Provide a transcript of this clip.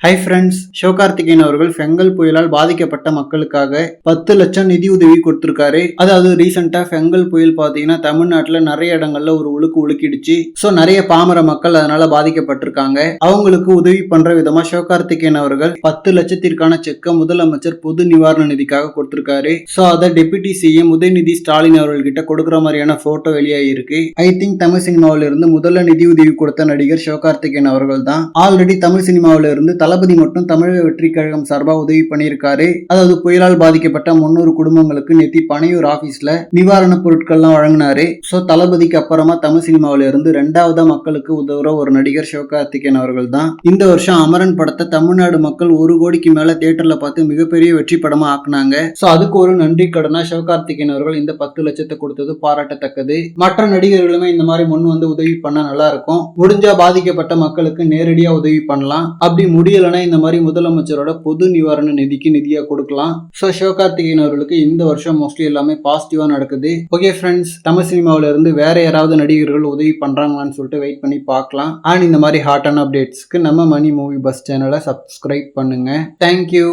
Hi friends, Sivakarthikeyan அவர்கள் Fengal புயலால் பாதிக்கப்பட்ட மக்களுக்காக 10 லட்சம் நிதி உதவி கொடுத்திருக்காரு. அதாவது ரீசெண்டா ஃபெங்கல் புயல் பாத்தீங்கன்னா தமிழ்நாட்டுல நிறைய இடங்கள்ல ஒரு உலுக்கிடுச்சு. சோ நிறைய பாமர மக்கள் அதனால பாதிக்கப்பட்டிருக்காங்க. அவங்களுக்கு உதவி பண்ற விதமா சிவகார்த்திகேயன் அவர்கள் 10 லட்சத்திற்கான செக்க முதலமைச்சர் பொது நிவாரண நிதிக்காக கொடுத்திருக்காரு. சோ அதை டெபுட்டி சிஎம் உதயநிதி ஸ்டாலின் அவர்கள்கிட்ட கொடுக்குற மாதிரியான போட்டோ வெளியாகிருக்கு. ஐ திங்க் தமிழ் சினிமாவில இருந்து முதல்ல நிதி உதவி கொடுத்த நடிகர் சிவகார்த்திகேயன் அவர்கள் தான். ஆல்ரெடி தமிழ் சினிமாவில இருந்து தளபதி மட்டும் தமிழக வெற்றி கழகம் சார்பா உதவி பண்ணியிருக்காரு. அதாவது புயலால் பாதிக்கப்பட்ட 300 குடும்பங்களுக்கு நேத்தி பனையூர் ஆபீஸ்ல நிவாரண பொருட்கள்லாம் வழங்கினாரு. சோ தளபதிக்கு அப்புறமா தமிழ் சினிமாவில இருந்து 2வது மக்களுக்கு உதவுற ஒரு நடிகர் சிவகார்த்திகேயன் அவர்கள் தான். இந்த வருஷம் அமரன் படத்தை தமிழ்நாடு மக்கள் 1 கோடிக்கு மேல தியேட்டர்ல பார்த்து மிகப்பெரிய வெற்றி படமா ஆக்குனாங்க. சோ அதுக்கு ஒரு நன்றி கடனா சிவகார்த்திகேயன் அவர்கள் இந்த 10 லட்சத்தை கொடுத்தது பாராட்டத்தக்கது. மற்ற நடிகர்களுமே இந்த மாதிரி முன் வந்து உதவி பண்ணா நல்லா இருக்கும். முடிஞ்சா பாதிக்கப்பட்ட மக்களுக்கு நேரடியா உதவி பண்ணலாம். அப்படி முடியலன்னா இந்த மாதிரி முதலமைச்சரோட பொது நிவாரண நிதிக்கு நிதியா கொடுக்கலாம். சோ சிவகார்த்திகேயன் அவர்களுக்கு இந்த வருஷம் மோஸ்ட்லி எல்லாமே பாசிட்டிவா நடக்குது. ஓகே ஃப்ரெண்ட்ஸ், தமிழ் சினிமாவில இருந்து வேற யாராவது நடிகர்கள் உதவி பண்றாங்களான்னு சொல்லிட்டு வெயிட் பண்ணி பார்க்கலாம். அண்ட் இந்த மாதிரி ஹாட்டான அப்டேட்ஸ்க்கு நம்ம மணி மூவி பஸ் சேனலை சப்ஸ்கிரைப் பண்ணுங்க. தேங்க்யூ.